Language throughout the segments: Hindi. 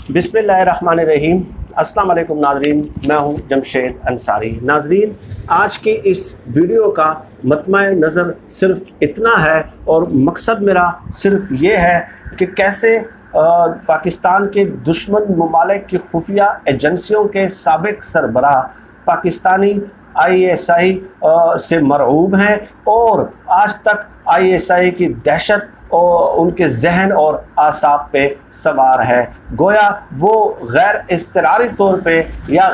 बिस्मिल्लाहिर्रहमानिर्रहीम। अस्सलाम वालेकुम नाज़रीन, मैं हूं जमशेद अंसारी। नाज़रीन, आज की इस वीडियो का मतमय नज़र सिर्फ इतना है और मकसद मेरा सिर्फ ये है कि कैसे पाकिस्तान के दुश्मन ममालिक की खुफिया एजेंसियों के साबिक सरबराह पाकिस्तानी ISI से मरऊब हैं और आज तक ISI की दहशत और उनके जहन और आसाब पे सवार है। गोया वो गैर इस्तिरारी तौर पे या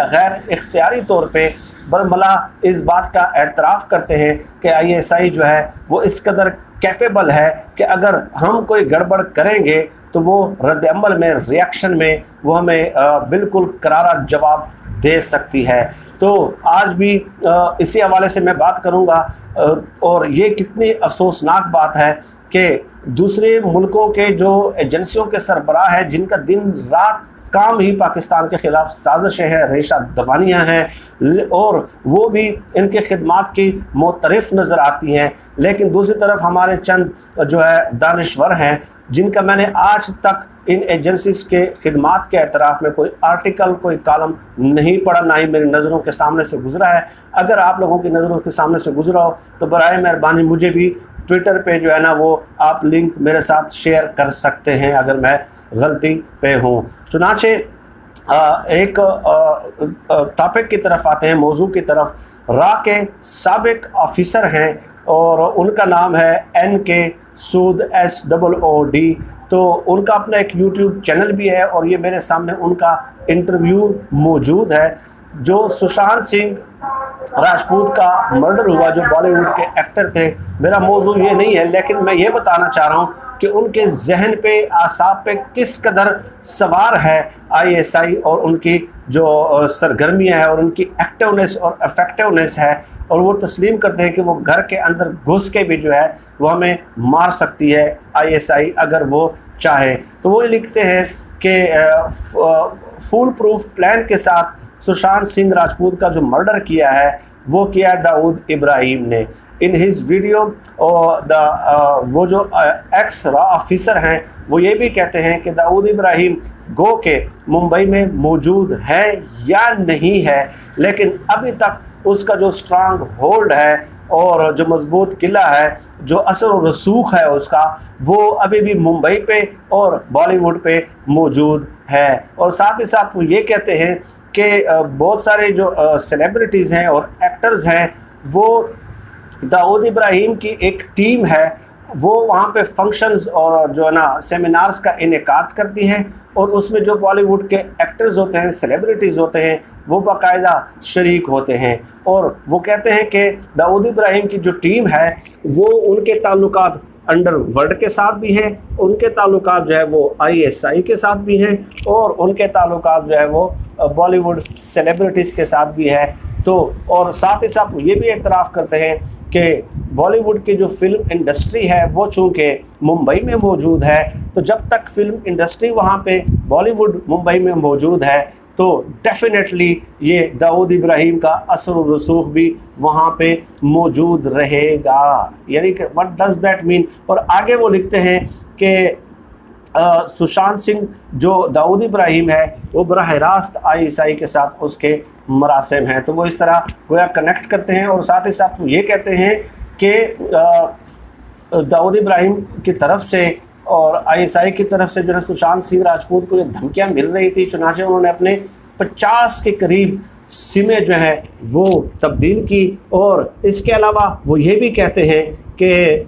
गैर इख्तियारी तौर पे बरमला इस बात का एतराफ़ करते हैं कि ISI जो है वो इस कदर कैपेबल है कि अगर हम कोई गड़बड़ करेंगे तो वो रद्द-ए-अमल में, रिएक्शन में वो हमें बिल्कुल करारा जवाब दे सकती है। तो आज भी इसी हवाले से मैं बात करूँगा और ये कितनी अफसोसनाक बात है कि दूसरे मुल्कों के जो एजेंसियों के सरबराह हैं, जिनका दिन रात काम ही पाकिस्तान के ख़िलाफ़ साजिशें हैं, रेशा दबानियाँ हैं और वो भी इनके खिदमात की मोतरफ़ नज़र आती हैं, लेकिन दूसरी तरफ हमारे चंद जो है दानिश्वर हैं जिनका मैंने आज तक इन एजेंसीज़ के खिदमात के एतराफ़ में कोई आर्टिकल, कोई कॉलम नहीं पढ़ा, ना ही मेरी नज़रों के सामने से गुज़रा है। अगर आप लोगों की नज़रों के सामने से गुज़रा हो तो बराए मेहरबानी मुझे भी ट्विटर पे जो है ना वो आप लिंक मेरे साथ शेयर कर सकते हैं अगर मैं गलती पे हूँ। चुनाचे एक टॉपिक की तरफ आते हैं, मौजू की तरफ। रा के साबिक ऑफिसर हैं और उनका नाम है NK सूद SOOD। तो उनका अपना एक YouTube चैनल भी है और ये मेरे सामने उनका इंटरव्यू मौजूद है। जो सुशांत सिंह राजपूत का मर्डर हुआ, जो बॉलीवुड के एक्टर थे, मेरा मौजू ये नहीं है, लेकिन मैं ये बताना चाह रहा हूँ कि उनके जहन पे, आसाब पे किस कदर सवार है ISI और उनकी जो सरगर्मियाँ हैं और उनकी एक्टिवनेस और इफेक्टिवनेस है, और वो तस्लीम करते हैं कि वो घर के अंदर घुस के भी जो है वो हमें मार सकती है ISI अगर वो चाहे। तो वो लिखते हैं कि फुल प्रूफ प्लान के साथ सुशांत सिंह राजपूत का जो मर्डर किया है वो किया दाऊद इब्राहिम ने। इन हिज वीडियो वो जो एक्स रॉ ऑफिसर हैं वो ये भी कहते हैं कि दाऊद इब्राहिम गो के मुंबई में मौजूद है या नहीं है, लेकिन अभी तक उसका जो स्ट्रांग होल्ड है और जो मजबूत किला है, जो असर और रसूख है उसका, वो अभी भी मुंबई पे और बॉलीवुड पे मौजूद है। और साथ ही साथ वो ये कहते हैं कि बहुत सारे जो सेलिब्रिटीज़ हैं और एक्टर्स हैं, वो दाऊद इब्राहिम की एक टीम है, वो वहाँ पे फंक्शंस और जो है ना सेमिनार्स का इनेकाद करती हैं और उसमें जो बॉलीवुड के एक्टर्स होते हैं, सेलिब्रिटीज़ होते हैं, वो बाकायदा शरीक होते हैं। और वो कहते हैं कि दाऊद इब्राहिम की जो टीम है वो उनके ताल्लुकात अंडरवर्ल्ड के साथ भी हैं, उनके ताल्लुकात जो है वो ISI के साथ भी हैं और उनके ताल्लुकात जो है वो बॉलीवुड सेलिब्रिटीज़ के साथ भी है। तो और साथ ही साथ वो ये भी एतराफ़ करते हैं कि बॉलीवुड की जो फिल्म इंडस्ट्री है वो चूँकि मुंबई में मौजूद है, तो जब तक फिल्म इंडस्ट्री वहाँ पे बॉलीवुड मुंबई में मौजूद है तो डेफिनेटली ये दाऊद इब्राहिम का असर और रसूख भी वहाँ पे मौजूद रहेगा। यानी कि व्हाट डज़ दैट मीन। और आगे वो लिखते हैं कि सुशांत सिंह जो दाऊद इब्राहिम है वो बराह रास्त ISI के साथ उसके मरासिम हैं। तो वो इस तरह गोया कनेक्ट करते हैं और साथ ही साथ वो ये कहते हैं कि दाऊद इब्राहिम की तरफ से और ISI की तरफ से जो है सुशांत सिंह राजपूत को ये धमकियाँ मिल रही थी, चुनाचे उन्होंने अपने 50 के करीब सिमें जो है वो तब्दील की। और इसके अलावा वो ये भी कहते हैं कि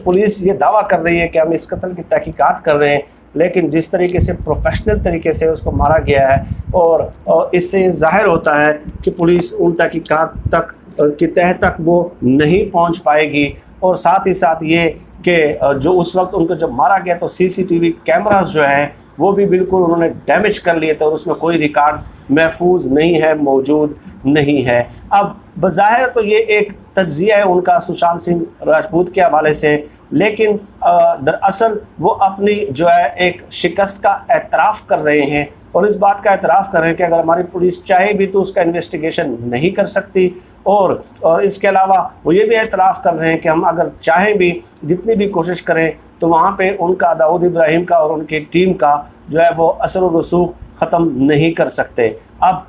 पुलिस ये दावा कर रही है कि हम इस कत्ल की तहकीकात कर रहे हैं, लेकिन जिस तरीके से प्रोफेशनल तरीके से उसको मारा गया है और इससे ज़ाहिर होता है कि पुलिस उन तहकीकात तक की तह तक वो नहीं पहुंच पाएगी। और साथ ही साथ ये कि जो उस वक्त उनको जब मारा गया तो CCTV कैमरास जो हैं वो भी बिल्कुल उन्होंने डैमेज कर लिए थे और उसमें कोई रिकॉर्ड महफूज नहीं है, मौजूद नहीं है। अब बज़ाहिर तो ये एक तज्ज़िया है उनका सुशांत सिंह राजपूत के हवाले से, लेकिन दरअसल वो अपनी जो है एक शिकस्त का एतराफ़ कर रहे हैं और इस बात का एतराफ़ कर रहे हैं कि अगर हमारी पुलिस चाहे भी तो उसका इन्वेस्टिगेशन नहीं कर सकती। और इसके अलावा वो ये भी एतराफ़ कर रहे हैं कि हम अगर चाहें भी जितनी भी कोशिश करें तो वहाँ पे उनका दाऊद इब्राहिम का और उनकी टीम का जो है वो असर और रसूख ख़त्म नहीं कर सकते। अब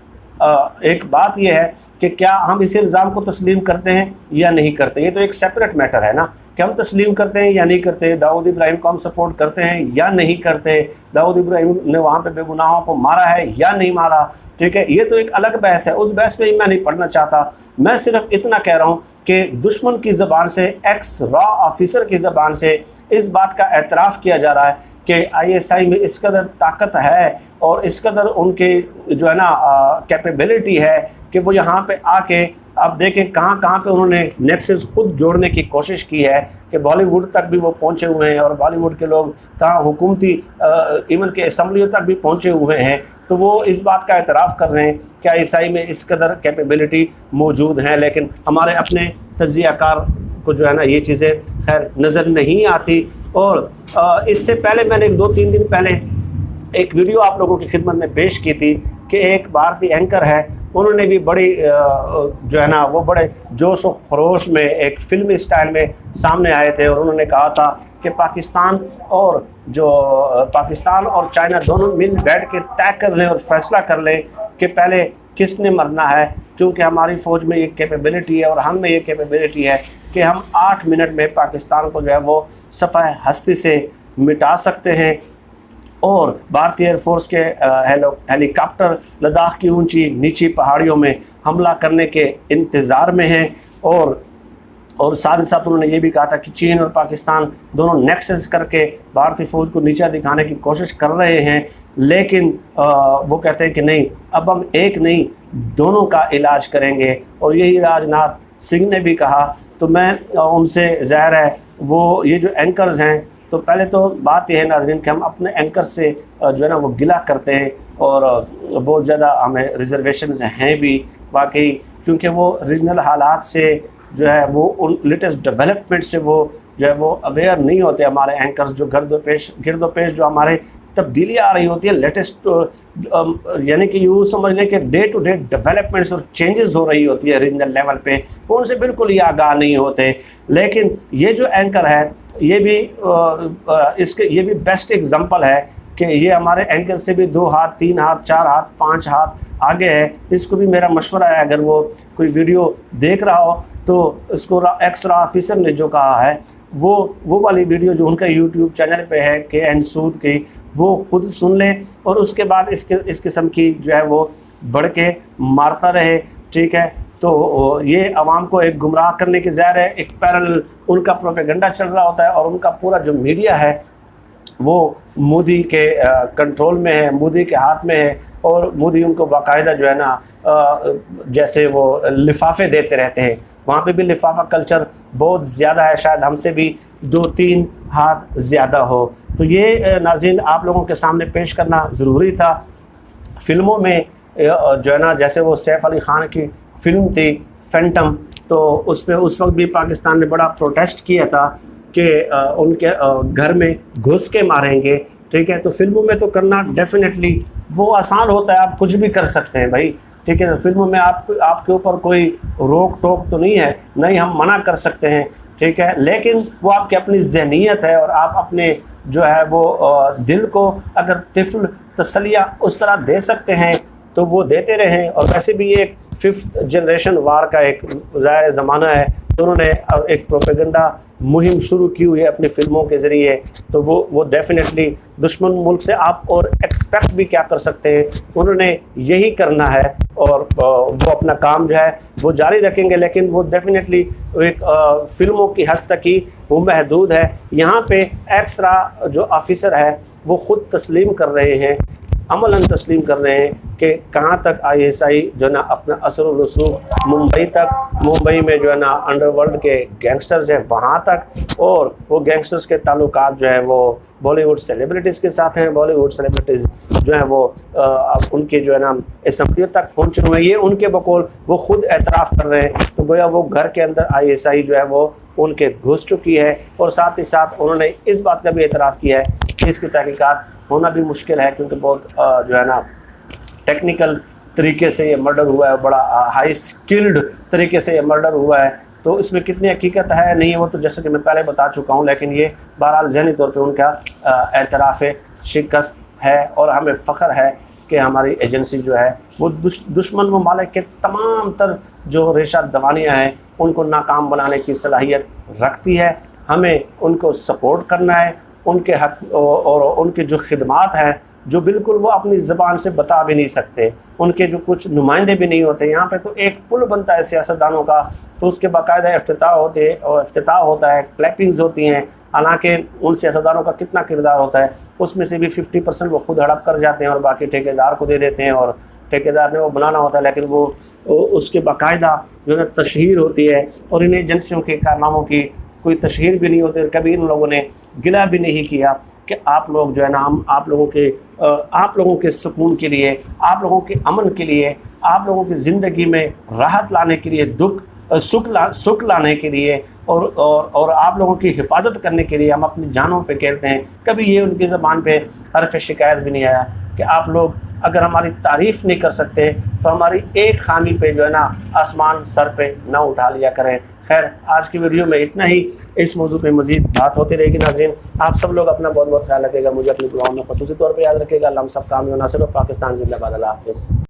एक बात यह है कि क्या हम इस इल्ज़ाम को तस्लीम करते हैं या नहीं करते, ये तो एक सेपरेट मैटर है ना कि हम तस्लीम करते हैं या नहीं करते, दाऊद इब्राहिम को हम सपोर्ट करते हैं या नहीं करते, दाऊद इब्राहिम ने वहाँ पे बेगुनाहों को मारा है या नहीं मारा, ठीक है, ये तो एक अलग बहस है, उस बहस पे मैं नहीं पढ़ना चाहता। मैं सिर्फ इतना कह रहा हूँ कि दुश्मन की ज़बान से, एक्स रॉ ऑफिसर की ज़बान से इस बात का एतराफ़ किया जा रहा है कि ISI में इस कदर ताकत है और इस कदर उनके जो है ना कैपेबिलिटी है कि वो यहाँ पे आके अब देखें कहाँ कहाँ पे उन्होंने नेक्सस खुद जोड़ने की कोशिश की है कि बॉलीवुड तक भी वो पहुँचे हुए हैं और बॉलीवुड के लोग कहाँ हुकूमती इवन के असम्बलियों तक भी पहुँचे हुए हैं। तो वो इस बात का एतराफ़ कर रहे हैं कि ISI में इस कदर कैपेबिलिटी मौजूद हैं, लेकिन हमारे अपने तज्ज़ियाकार को जो है ना ये चीज़ें खैर नज़र नहीं आती। और इससे पहले मैंने 2-3 दिन पहले एक वीडियो आप लोगों की खिदमत में पेश की थी कि एक भारतीय एंकर है, उन्होंने भी बड़ी जो है ना वो बड़े जोश और खरोश में एक फिल्मी स्टाइल में सामने आए थे और उन्होंने कहा था कि पाकिस्तान और चाइना दोनों मिल बैठ के तय कर लें और फैसला कर लें कि पहले किसने मरना है, क्योंकि हमारी फ़ौज में ये कैपेबिलिटी है और हम में ये कैपेबिलिटी है कि हम 8 मिनट में पाकिस्तान को जो है वो सफ़ाए हस्ती से मिटा सकते हैं। और भारतीय एयरफोर्स के हेलीकॉप्टर लद्दाख की ऊंची नीची पहाड़ियों में हमला करने के इंतज़ार में हैं। और साथ ही साथ उन्होंने ये भी कहा था कि चीन और पाकिस्तान दोनों नेक्सस करके भारतीय फ़ौज को नीचा दिखाने की कोशिश कर रहे हैं, लेकिन वो कहते हैं कि नहीं, अब हम एक नहीं दोनों का इलाज करेंगे। और यही राजनाथ सिंह ने भी कहा। तो मैं उनसे ज़ाहिर है वो ये जो एंकर्स हैं, तो पहले तो बात यह है नाज़रीन कि हम अपने एंकर से जो है ना वो गिला करते हैं और बहुत ज़्यादा हमें रिजर्वेशंस हैं भी वाकई, क्योंकि वो रीजनल हालात से जो है वो उन लेटेस्ट डेवलपमेंट से वो जो है वो अवेयर नहीं होते। हमारे एंकर्स जो गिरदोपेश जो हमारे तब्दीलियाँ आ रही होती है लेटेस्ट, यानी कि यूँ समझ लें कि डे टू डे डेवलपमेंट्स और चेंजेस हो रही होती है रीजनल लेवल पे, वो उनसे बिल्कुल ही आगाह नहीं होते। लेकिन ये जो एंकर है ये भी बेस्ट एग्जांपल है कि ये हमारे एंकर से भी 2 हाथ 3 हाथ 4 हाथ 5 हाथ आगे है। इसको भी मेरा मशवरा है, अगर वो कोई वीडियो देख रहा हो तो इसको एक्स्ट्रा ऑफिसर ने जो कहा है वो वाली वीडियो जो उनका यूट्यूब चैनल पे है KN सूद की, वो खुद सुन लें और उसके बाद इस किस्म की जो है वो बढ़ के मारता रहे, ठीक है। तो ये आवाम को एक गुमराह करने की ज़ाहिर है एक पैरेलल उनका प्रोपेगेंडा चल रहा होता है और उनका पूरा जो मीडिया है वो मोदी के कंट्रोल में है, मोदी के हाथ में है। और मोदी उनको बाकायदा जो है ना जैसे वो लिफाफे देते रहते हैं, वहाँ पे भी लिफाफा कल्चर बहुत ज़्यादा है, शायद हमसे भी 2-3 हाथ ज़्यादा हो। तो ये नाज़रीन आप लोगों के सामने पेश करना ज़रूरी था। फिल्मों में जो है ना जैसे वो सैफ अली ख़ान की फ़िल्म थी फैंटम, तो उस पर उस वक्त भी पाकिस्तान ने बड़ा प्रोटेस्ट किया था कि उनके घर में घुस के मारेंगे, ठीक है। तो फिल्मों में तो करना डेफिनेटली वो आसान होता है, आप कुछ भी कर सकते हैं भाई, ठीक है। फिल्मों में आपके ऊपर कोई रोक टोक तो नहीं है, नहीं हम मना कर सकते हैं, ठीक है। लेकिन वो आपकी अपनी ज़हनीत है और आप अपने जो है वो दिल को अगर तिफ़्ल तसलिया उस तरह दे सकते हैं तो वो देते रहें। और वैसे भी ये 5th जनरेशन वार का एक ज़ाहिर ज़माना है, तो उन्होंने एक प्रोपेगेंडा मुहिम शुरू की हुई है अपनी फ़िल्मों के ज़रिए, तो वो डेफिनेटली दुश्मन मुल्क से आप और एक्सपेक्ट भी क्या कर सकते हैं, उन्होंने यही करना है और वो अपना काम जो है वो जारी रखेंगे। लेकिन वो डेफिनेटली एक फ़िल्मों की हद तक ही वो महदूद है। यहाँ पे एक्स्ट्रा जो ऑफिसर है वो ख़ुद तस्लीम कर रहे हैं, अमलन तस्लीम कर रहे हैं कि कहाँ तक ISI जो है ना अपना असर व रसूख मुंबई में जो है ना अंडरवर्ल्ड के गैंगस्टर्स हैं वहाँ तक, और वो गैंगस्टर्स के ताल्लुकात जो है वो बॉलीवुड सेलिब्रिटीज़ के साथ हैं। बॉलीवुड सेलिब्रिटीज़ जो है वो उनके जो है ना असम्बलियों तक पहुँचे हुए हैं, ये उनके बकौल वो ख़ुद एतराफ़ कर रहे हैं। तो गोया वो घर के अंदर ISI जो है वो उनके घुस चुकी है। और साथ ही साथ उन्होंने इस बात का भी एतराफ़ किया है कि इसकी तहकीकात होना भी मुश्किल है, क्योंकि बहुत जो है ना टेक्निकल तरीके से ये मर्डर हुआ है, बड़ा हाई स्किल्ड तरीके से ये मर्डर हुआ है। तो इसमें कितनी हकीकत है नहीं है वो तो जैसे कि मैं पहले बता चुका हूँ, लेकिन ये बहरहाल ज़हनी तौर पे उनका एतराफ़ शिकस्त है और हमें फ़ख्र है कि हमारी एजेंसी जो है वो दुश्मन ममालिक के तमाम तर जो रेशा दवानियाँ हैं उनको नाकाम बनाने की सलाहियत रखती है। हमें उनको सपोर्ट करना है, उनके हक और उनके जो खिदमात हैं जो बिल्कुल वो अपनी ज़बान से बता भी नहीं सकते, उनके जो कुछ नुमाइंदे भी नहीं होते। यहाँ पे तो एक पुल बनता है सियासतदानों का, तो उसके बाकायदा इफ्तिताह होता है, क्लैपिंग्स होती हैं। हालांकि उन सियासतदानों का कितना किरदार होता है, उसमें से भी 50% वो खुद हड़प कर जाते हैं और बाकी ठेकेदार को दे देते हैं और ठेकेदार ने वो बनाना होता है, लेकिन वो उसके बाकायदा जो है तशहीर होती है और इन एजेंसियों के कारनामों की कोई तशहीर भी नहीं होती। कभी इन लोगों ने गिला भी नहीं किया कि आप लोग जो है ना, हम आप लोगों के सुकून के लिए, आप लोगों के अमन के लिए, आप लोगों की ज़िंदगी में राहत लाने के लिए, सुख लाने के लिए और आप लोगों की हिफाजत करने के लिए हम अपनी जानों पे कहते हैं। कभी ये उनकी ज़बान पे हर्फ शिकायत भी नहीं आया कि आप लोग अगर हमारी तारीफ़ नहीं कर सकते तो हमारी एक खामी पे जो है ना आसमान सर पे ना उठा लिया करें। खैर, आज की वीडियो में इतना ही। इस मौजू पे मज़ीद बात होती रहेगी। नाज़रीन, आप सब लोग अपना बहुत बहुत ख्याल रखिएगा, मुझे अपनी दुआओं में ख़ुसूसी तौर पर याद रखिएगा। अल्लाह हम सब कामयाब नासिर और पाकिस्तान जिंदाबाद। अल्लाह हाफ़िज़।